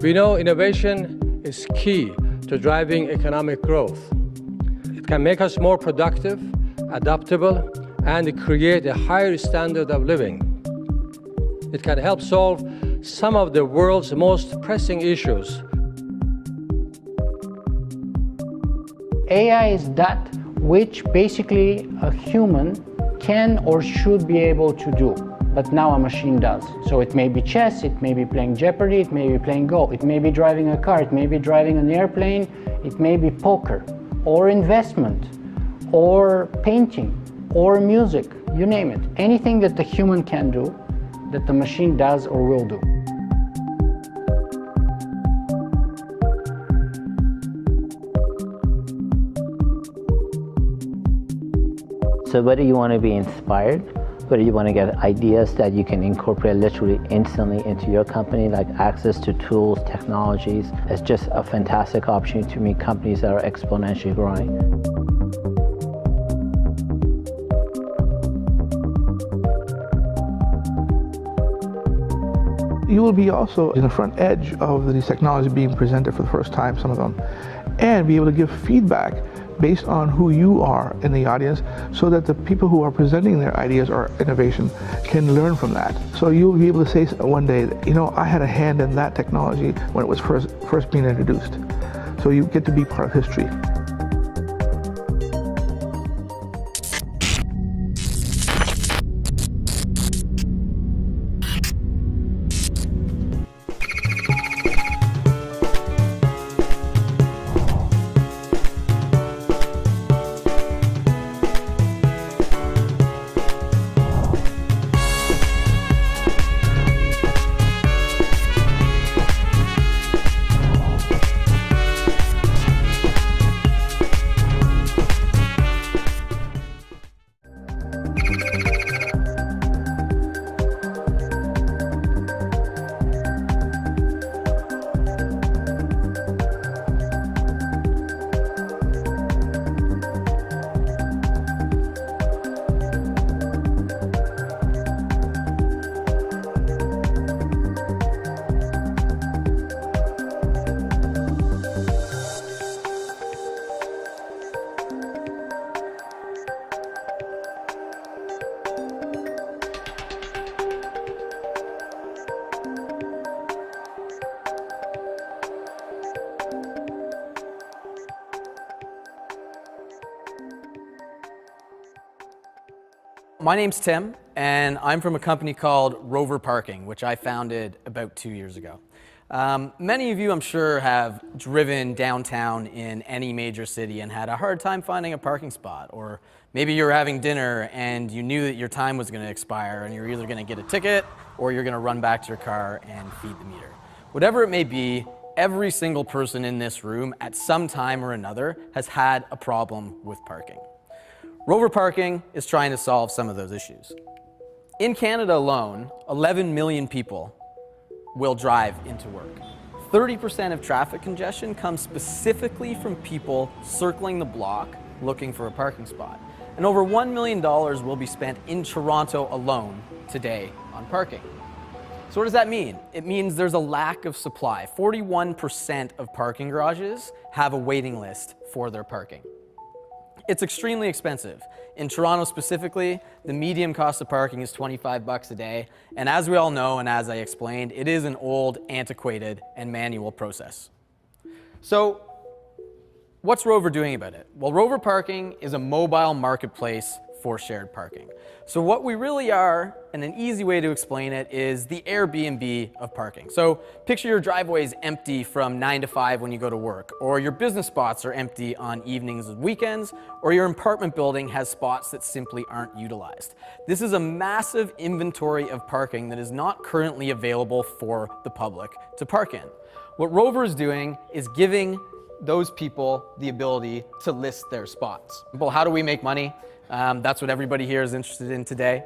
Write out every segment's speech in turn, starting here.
We know innovation is key to driving economic growth. It can make us more productive, adaptable, and create a higher standard of living. It can help solve some of the world's most pressing issues. AI is that which basically a human can or should be able to do, but now a machine does. So it may be chess, it may be playing Jeopardy, it may be playing Go, it may be driving a car, it may be driving an airplane, it may be poker, or investment, or painting, or music, you name it. Anything that the human can do, that the machine does or will do. So whether you want to be inspired, whether you want to get ideas that you can incorporate literally instantly into your company, like access to tools, technologies, it's just a fantastic opportunity to meet companies that are exponentially growing. You will be also in the front edge of these technologies being presented for the first time, some of them, and be able to give feedback based on who you are in the audience, so that the people who are presenting their ideas or innovation can learn from that. So you'll be able to say one day, you know, I had a hand in that technology when it was first being introduced. So you get to be part of history. My name's Tim, and I'm from a company called Rover Parking, which I founded about 2 years ago. Many of you, I'm sure, have driven downtown in any major city and had a hard time finding a parking spot. Or maybe you were having dinner and you knew that your time was going to expire and you're either going to get a ticket or you're going to run back to your car and feed the meter. Whatever it may be, every single person in this room at some time or another has had a problem with parking. Rover Parking is trying to solve some of those issues. In Canada alone, 11 million people will drive into work. 30% of traffic congestion comes specifically from people circling the block looking for a parking spot. And over $1 million will be spent in Toronto alone today on parking. So what does that mean? It means there's a lack of supply. 41% of parking garages have a waiting list for their parking. It's extremely expensive. In Toronto specifically, the median cost of parking is $25 a day. And as we all know, and as I explained, it is an old, antiquated, and manual process. So what's Rover doing about it? Well, Rover Parking is a mobile marketplace for shared parking. So what we really are, and an easy way to explain it, is the Airbnb of parking. So picture your driveway is empty from 9 to 5 when you go to work, or your business spots are empty on evenings and weekends, or your apartment building has spots that simply aren't utilized. This is a massive inventory of parking that is not currently available for the public to park in. What Rover is doing is giving those people the ability to list their spots. Well, how do we make money? That's what everybody here is interested in today.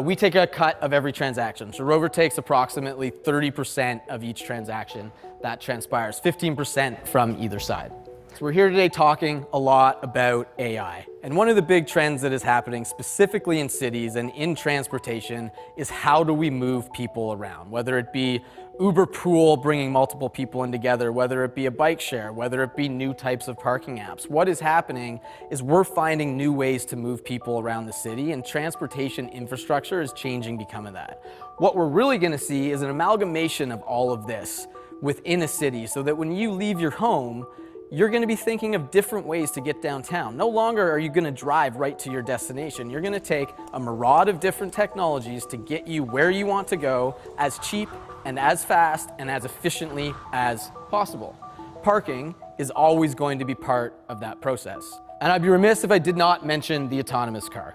We take a cut of every transaction. So Rover takes approximately 30% of each transaction that transpires, 15% from either side. So we're here today talking a lot about AI. And one of the big trends that is happening specifically in cities and in transportation is how do we move people around, whether it be Uber Pool bringing multiple people in together, whether it be a bike share, whether it be new types of parking apps. What is happening is we're finding new ways to move people around the city, and transportation infrastructure is changing because of that. What we're really going to see is an amalgamation of all of this within a city, so that when you leave your home, you're going to be thinking of different ways to get downtown. No longer are you going to drive right to your destination. You're going to take a myriad of different technologies to get you where you want to go as cheap and as fast and as efficiently as possible. Parking is always going to be part of that process. And I'd be remiss if I did not mention the autonomous car.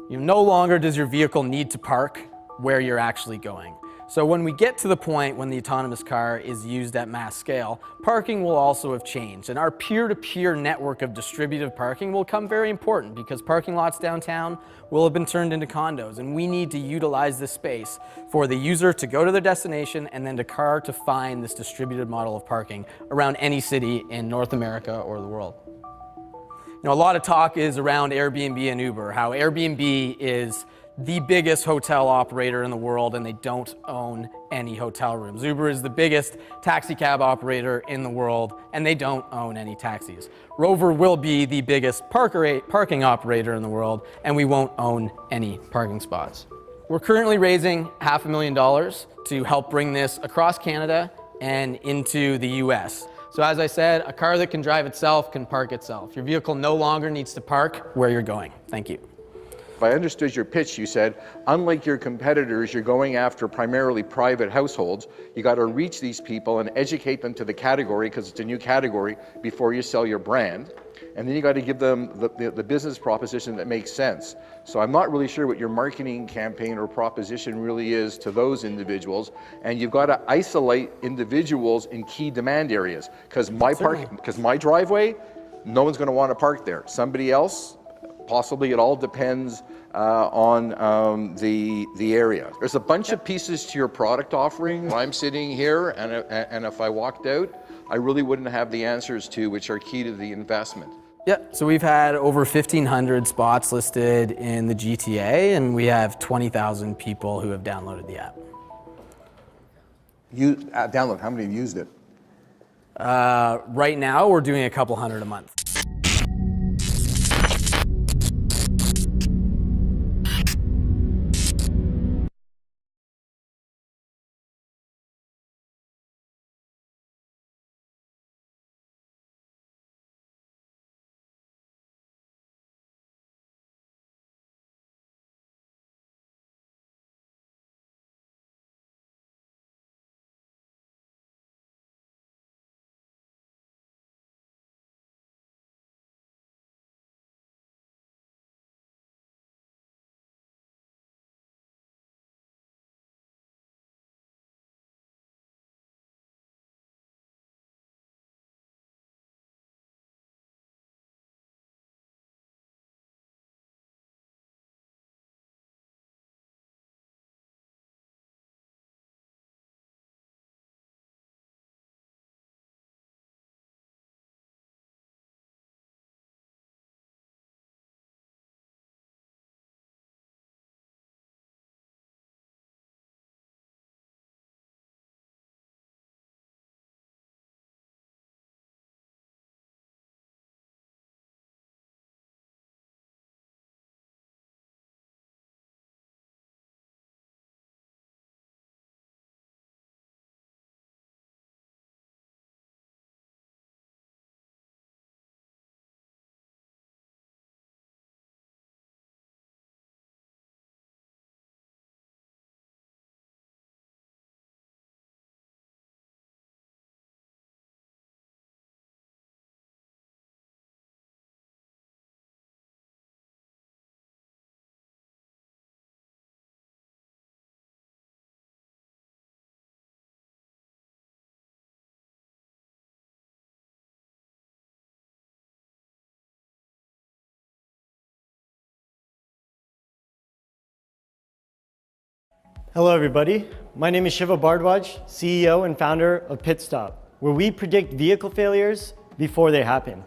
No longer does your vehicle need to park where you're actually going. So when we get to the point when the autonomous car is used at mass scale, parking will also have changed. And our peer-to-peer network of distributed parking will become very important, because parking lots downtown will have been turned into condos. And we need to utilize this space for the user to go to their destination and then the car to find this distributed model of parking around any city in North America or the world. A lot of talk is around Airbnb and Uber, how Airbnb is the biggest hotel operator in the world and they don't own any hotel rooms. Uber is the biggest taxi cab operator in the world and they don't own any taxis. Rover will be the biggest parking operator in the world and we won't own any parking spots. We're currently raising $500,000 to help bring this across Canada and into the US. So as I said, a car that can drive itself can park itself. Your vehicle no longer needs to park where you're going. Thank you. If I understood your pitch, you said, unlike your competitors, you're going after primarily private households. You got to reach these people and educate them to the category, because it's a new category, before you sell your brand. And then you got to give them the business proposition that makes sense. So I'm not really sure what your marketing campaign or proposition really is to those individuals. And you've got to isolate individuals in key demand areas, because my driveway, no one's going to want to park there. Somebody else, possibly. It all depends on the area. There's a bunch of pieces to your product offering. I'm sitting here, and if I walked out, I really wouldn't have the answers to, which are key to the investment. Yeah, so we've had over 1,500 spots listed in the GTA, and we have 20,000 people who have downloaded the app. Download, how many have used it? Right now, we're doing a couple hundred a month. Hello everybody, my name is Shiva Bhardwaj, CEO and founder of Pitstop, where we predict vehicle failures before they happen.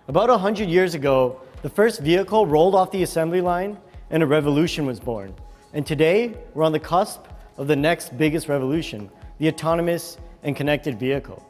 About 100 years ago, the first vehicle rolled off the assembly line and a revolution was born. And today, we're on the cusp of the next biggest revolution, the autonomous and connected vehicle.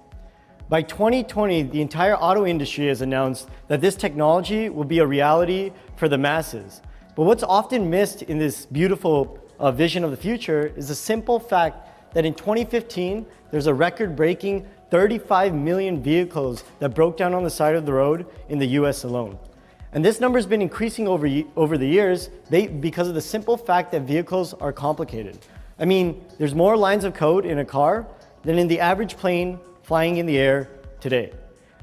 By 2020, the entire auto industry has announced that this technology will be a reality for the masses. But what's often missed in this beautiful vision of the future is the simple fact that in 2015, there's a record-breaking 35 million vehicles that broke down on the side of the road in the US alone. And this number has been increasing over the years because of the simple fact that vehicles are complicated. I mean, there's more lines of code in a car than in the average plane flying in the air today.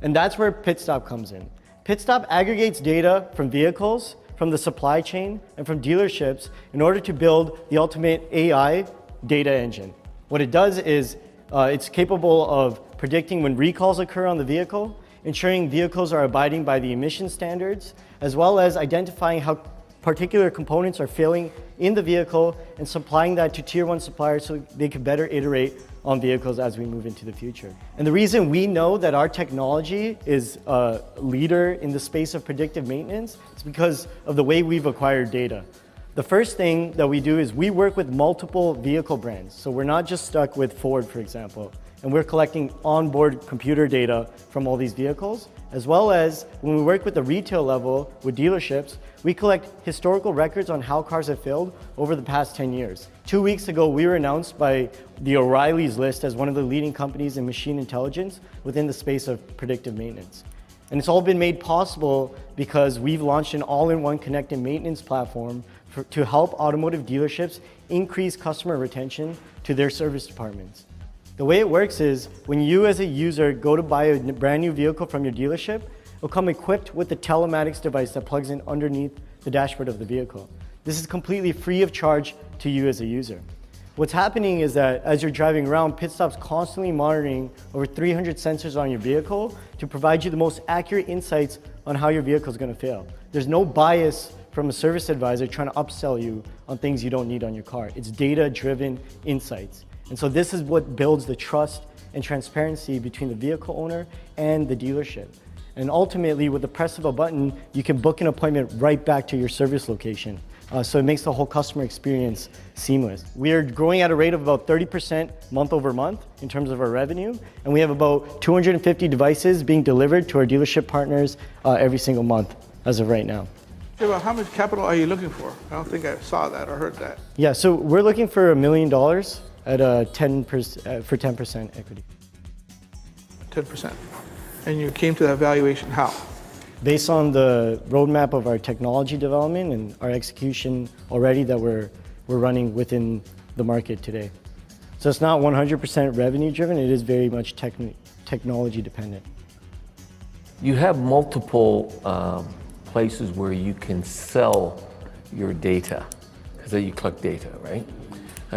And that's where PitStop comes in. PitStop aggregates data from vehicles, from the supply chain, and from dealerships in order to build the ultimate AI data engine. What it does is it's capable of predicting when recalls occur on the vehicle, ensuring vehicles are abiding by the emission standards, as well as identifying how particular components are failing in the vehicle and supplying that to tier 1 suppliers so they can better iterate on vehicles as we move into the future. And the reason we know that our technology is a leader in the space of predictive maintenance is because of the way we've acquired data. The first thing that we do is we work with multiple vehicle brands. So we're not just stuck with Ford, for example, and we're collecting onboard computer data from all these vehicles, as well as when we work with the retail level with dealerships, we collect historical records on how cars have failed over the past 10 years. 2 weeks ago, we were announced by the O'Reilly's list as one of the leading companies in machine intelligence within the space of predictive maintenance. And it's all been made possible because we've launched an all-in-one connected maintenance platform to help automotive dealerships increase customer retention to their service departments. The way it works is when you as a user go to buy a brand new vehicle from your dealership, it'll come equipped with the telematics device that plugs in underneath the dashboard of the vehicle. This is completely free of charge to you as a user. What's happening is that as you're driving around, PitStop's constantly monitoring over 300 sensors on your vehicle to provide you the most accurate insights on how your vehicle is going to fail. There's no bias from a service advisor trying to upsell you on things you don't need on your car. It's data-driven insights. And so this is what builds the trust and transparency between the vehicle owner and the dealership. And ultimately, with the press of a button, you can book an appointment right back to your service location. So it makes the whole customer experience seamless. We are growing at a rate of about 30% month over month in terms of our revenue. And we have about 250 devices being delivered to our dealership partners every single month as of right now. Shiva, how much capital are you looking for? I don't think I saw that or heard that. Yeah, so we're looking for $1 million at a 10% equity. 10%. And you came to that valuation how? Based on the roadmap of our technology development and our execution already that we're running within the market today. So it's not 100% revenue driven, it is very much technology dependent. You have multiple places where you can sell your data, because you collect data, right?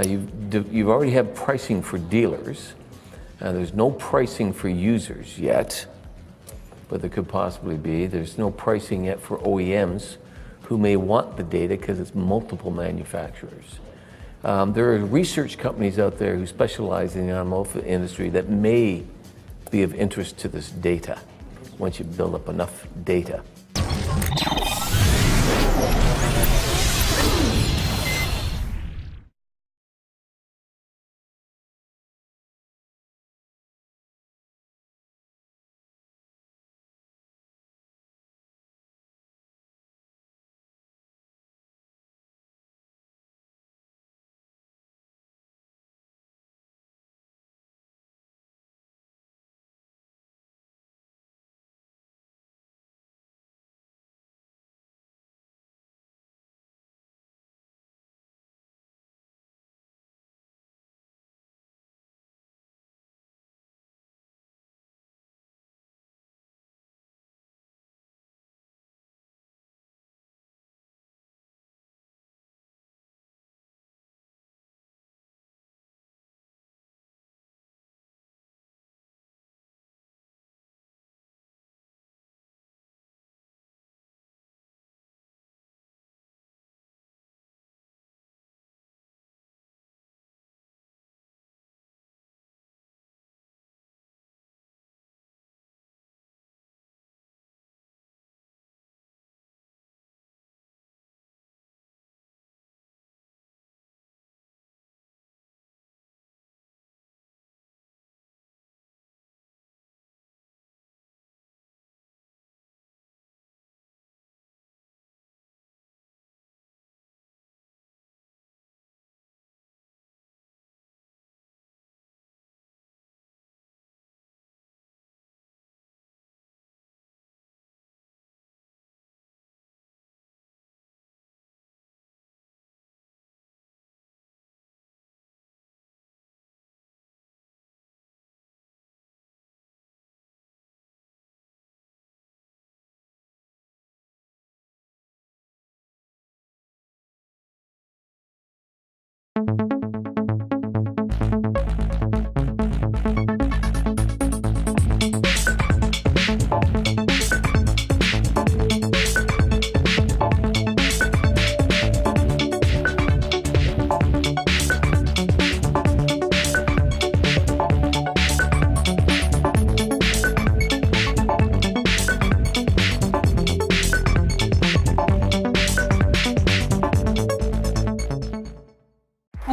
You've already have pricing for dealers. There's no pricing for users yet, but there could possibly be. There's no pricing yet for OEMs who may want the data because it's multiple manufacturers. There are research companies out there who specialize in the automotive industry that may be of interest to this data once you build up enough data.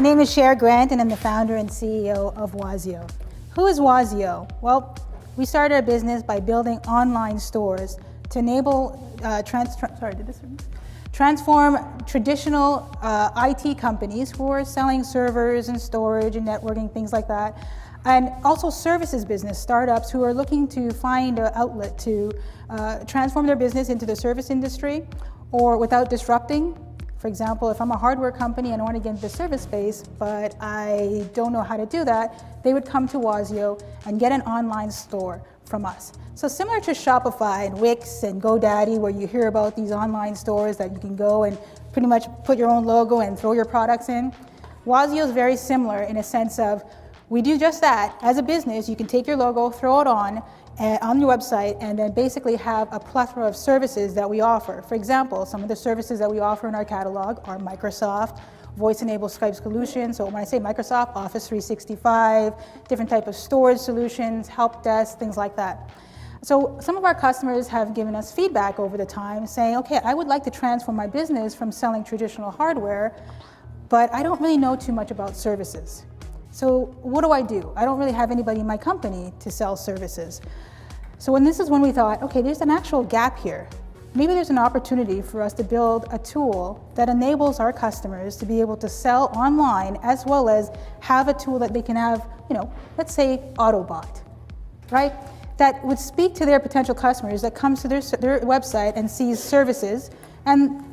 name is Cher Grant, and I'm the founder and CEO of Wazio. Who is Wazio? Well, we started our business by building online stores to enable transform traditional IT companies who are selling servers and storage and networking, things like that, and also services business startups who are looking to find an outlet to transform their business into the service industry or without disrupting. For example, if I'm a hardware company and I want to get into the service space, but I don't know how to do that, they would come to Wazio and get an online store from us. So similar to Shopify and Wix and GoDaddy, where you hear about these online stores that you can go and pretty much put your own logo and throw your products in, Wazio is very similar in a sense of we do just that. As a business, you can take your logo, throw it on your website, and then basically have a plethora of services that we offer. For example, some of the services that we offer in our catalog are Microsoft, voice-enabled Skype solutions. So when I say Microsoft, Office 365, different type of storage solutions, help desk, things like that. So some of our customers have given us feedback over the time saying, okay, I would like to transform my business from selling traditional hardware, but I don't really know too much about services. So what do? I don't really have anybody in my company to sell services. So this is when we thought, okay, there's an actual gap here. Maybe there's an opportunity for us to build a tool that enables our customers to be able to sell online as well as have a tool that they can have, let's say Autobot, right? That would speak to their potential customers that comes to their website and sees services, and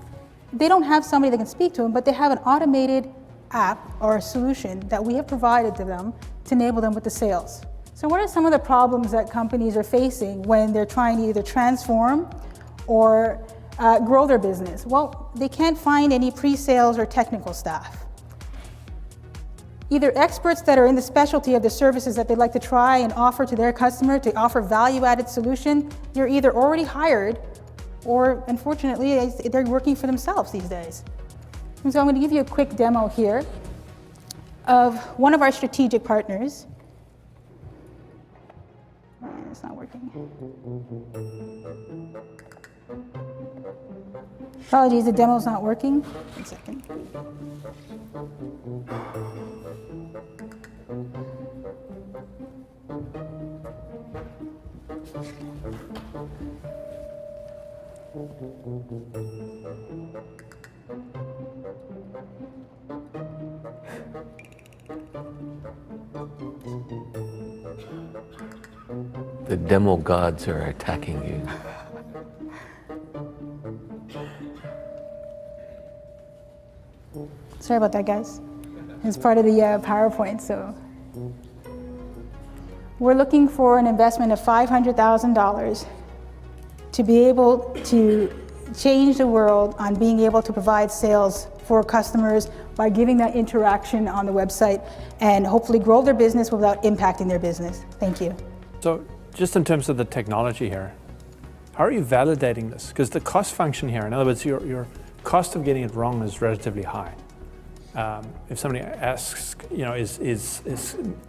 they don't have somebody that can speak to them, but they have an automated app or a solution that we have provided to them to enable them with the sales. So what are some of the problems that companies are facing when they're trying to either transform or grow their business? Well, they can't find any pre-sales or technical staff. Either experts that are in the specialty of the services that they'd like to try and offer to their customer to offer value-added solution, you're either already hired or unfortunately they're working for themselves these days. And so I'm going to give you a quick demo here of one of our strategic partners. It's not working. Apologies, the demo's not working. 1 second. The demo gods are attacking you. Sorry about that, guys. It's part of the PowerPoint, so. We're looking for an investment of $500,000 to be able to change the world on being able to provide sales for customers by giving that interaction on the website and hopefully grow their business without impacting their business. Thank you. So just in terms of the technology here, how are you validating this? Because the cost function here, in other words, your cost of getting it wrong is relatively high. If somebody asks, is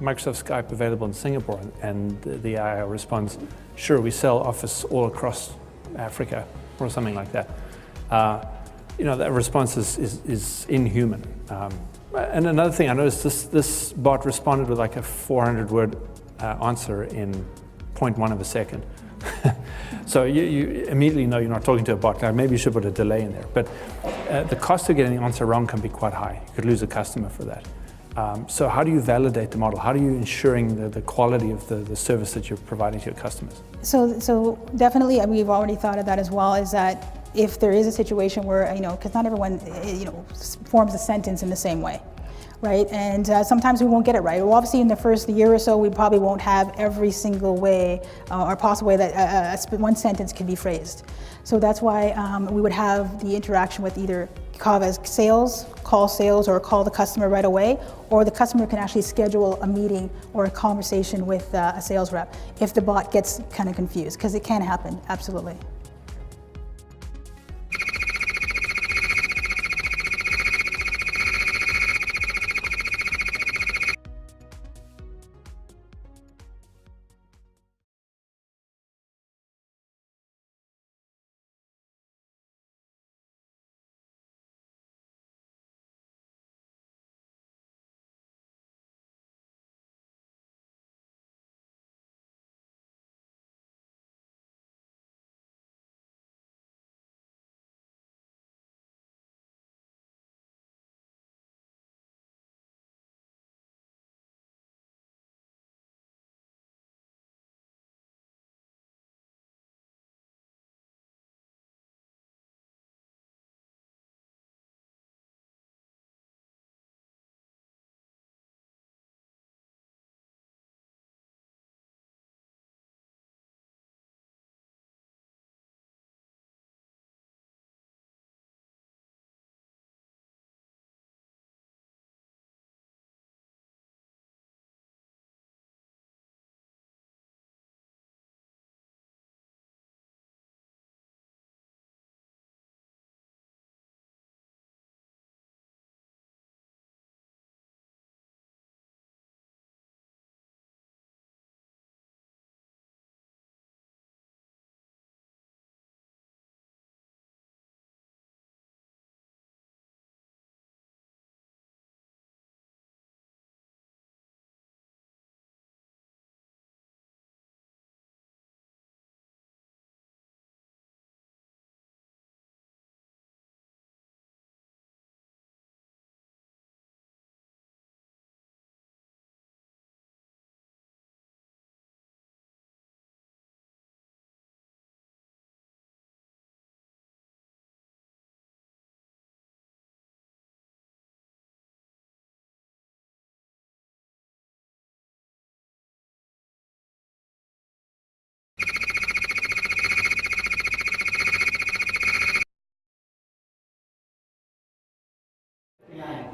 Microsoft Skype available in Singapore? And the AI responds, sure, we sell Office all across Africa, or something like that. That response is inhuman. And another thing I noticed, this bot responded with like a 400-word answer in 0.1 of a second. So you immediately know you're not talking to a bot. Now, maybe you should put a delay in there. But the cost of getting the answer wrong can be quite high. You could lose a customer for that. So how do you validate the model? How are you ensuring the quality of the service that you're providing to your customers? So definitely, we've already thought of that as well, is that if there is a situation where, because not everyone, forms a sentence in the same way. Right, and sometimes we won't get it right. Well, obviously in the first year or so, we probably won't have every single way or possible way that one sentence can be phrased. So that's why we would have the interaction with either call sales, or call the customer right away, or the customer can actually schedule a meeting or a conversation with a sales rep if the bot gets kind of confused, because it can happen, absolutely.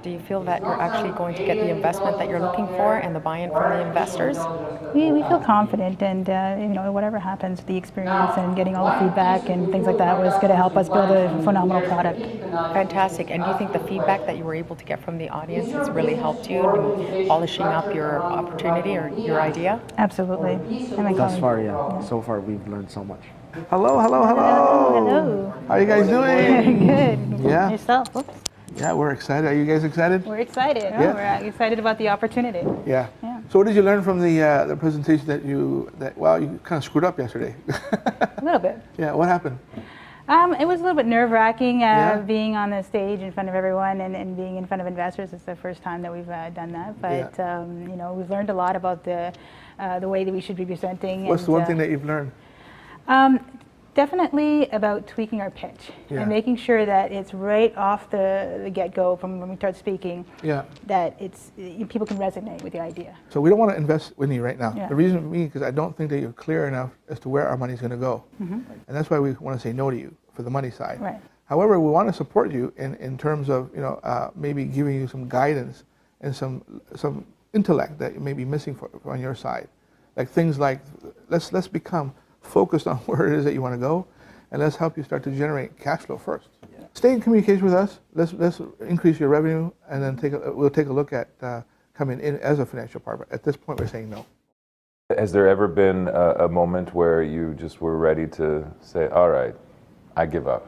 Do you feel that you're actually going to get the investment that you're looking for and the buy-in from the investors? We feel confident, and whatever happens, the experience and getting all the feedback and things like that was going to help us build a phenomenal product. Fantastic. And do you think the feedback that you were able to get from the audience has really helped you in polishing up your opportunity or your idea? Absolutely. Thus far, yeah. So far, we've learned so much. Hello, hello, hello. Hello. How are you guys doing? Good. Yeah. Yourself? Oops. Yeah, we're excited. Are you guys excited? We're excited. Yeah. We're excited about the opportunity. Yeah. Yeah. So what did you learn from the presentation that you kind of screwed up yesterday? A little bit. Yeah, what happened? It was a little bit nerve-wracking Yeah. being on the stage in front of everyone and being in front of investors. It's the first time that we've done that, but we've learned a lot about the way that we should be presenting. What's the one thing that you've learned? Definitely about tweaking our pitch and making sure that it's right off the get-go from when we start speaking. Yeah. That people can resonate with the idea. So we don't want to invest with you right now. Yeah. The reason being because I don't think that you're clear enough as to where our money's going to go, and that's why we want to say no to you for the money side. Right. However, we want to support you in terms of maybe giving you some guidance and some intellect that you may be missing on your side, like things like let's become focused on where it is that you want to go, and let's help you start to generate cash flow first. Yeah. Stay in communication with us. Let's increase your revenue, and then we'll take a look at coming in as a financial partner. At this point, we're saying no. Has there ever been a moment where you just were ready to say, all right, I give up?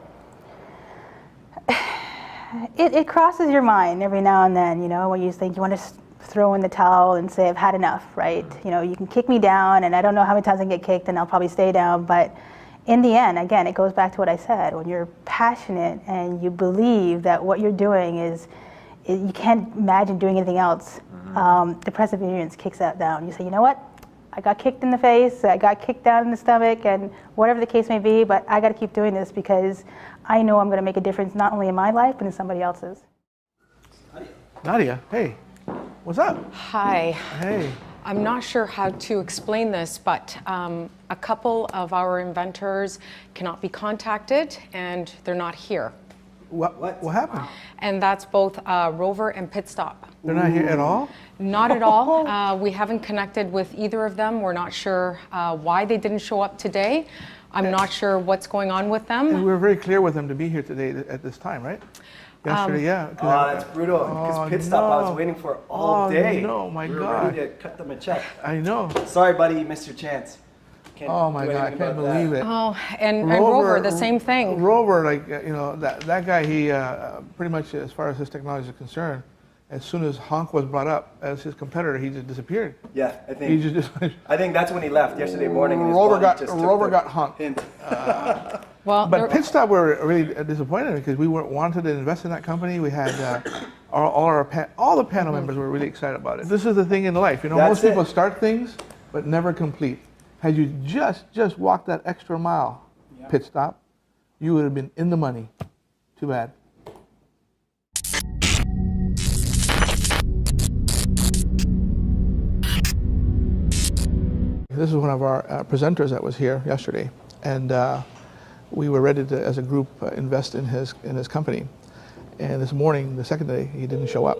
It crosses your mind every now and then, when you think you want to throw in the towel and say, I've had enough, right? You can kick me down, and I don't know how many times I get kicked, and I'll probably stay down. But in the end, again, it goes back to what I said. When you're passionate and you believe that what you're doing you can't imagine doing anything else, the perseverance kicks that down. You say, you know what? I got kicked in the face, I got kicked down in the stomach, and whatever the case may be, but I got to keep doing this because I know I'm going to make a difference not only in my life, but in somebody else's. Nadia, hey. What's up? Hi. Hey. I'm not sure how to explain this, but a couple of our inventors cannot be contacted, and they're not here. What happened? And that's both Rover and Pitstop. They're not here at all? Not at all. We haven't connected with either of them. We're not sure why they didn't show up today. I'm not sure what's going on with them. And we were very clear with them to be here today at this time, right? Yesterday, yeah. Oh, that's brutal. Because Pitstop, I was waiting for all day. No, my we were God. ready to cut them a check. I know. Sorry, buddy, you missed your chance. Oh my God, I can't believe it. Oh, and Rover, the same thing. Rover, that guy, he pretty much, as far as his technology is concerned, as soon as Honk was brought up as his competitor, he just disappeared. Yeah, I think that's when he left yesterday morning. And Rover got Honk. But Pitstop were really disappointed because we wanted to invest in that company. We had all the panel members were really excited about it. This is the thing in life, most people start things but never complete. Had you just walked that extra mile, Pitstop, you would have been in the money. Too bad. This is one of our presenters that was here yesterday, and we were ready to, as a group, invest in his company. And this morning, the second day, he didn't show up.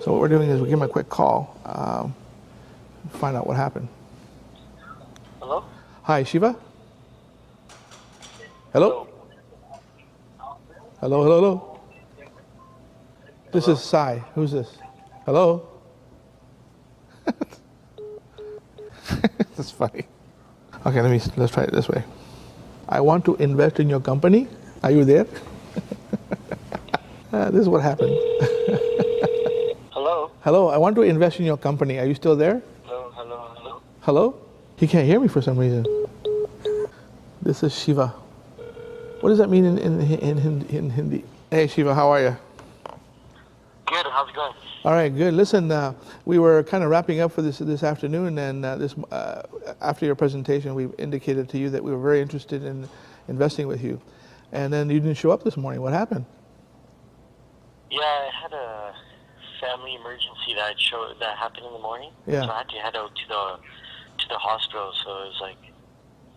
So what we're doing is we give him a quick call, find out what happened. Hello? Hi, Shiva? Hello? Hello, hello, hello? This is Sai. Who's this? Hello? That's funny. Okay, let's try it this way. I want to invest in your company. Are you there? This is what happened. Hello? Hello, I want to invest in your company. Are you still there? Hello, hello, hello? Hello? He can't hear me for some reason. This is Shiva. What does that mean in Hindi? Hey, Shiva, how are you? Good, how's it going? All right, good. Listen, we were kind of wrapping up for this afternoon, and after your presentation, we indicated to you that we were very interested in investing with you, and then you didn't show up this morning. What happened? Yeah, I had a family emergency that happened in the morning. Yeah. So I had to head out to the hospital. So it was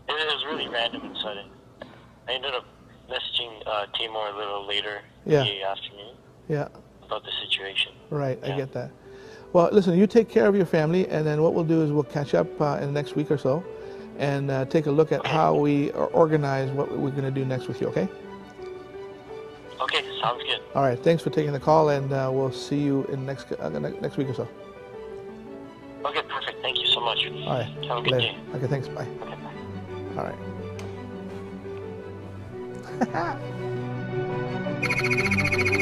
it was really random and sudden. I ended up messaging Timur a little later in the afternoon. Yeah. about the situation. Right, I get that. Well, listen, you take care of your family, and then what we'll do is we'll catch up in the next week or so and take a look at how we organize what we're going to do next with you, okay? Okay, sounds good. All right, thanks for taking the call, and we'll see you in next week or so. Okay, perfect. Thank you so much. All right. Have a good Later. day. Okay, thanks. Bye. Okay, bye. All right.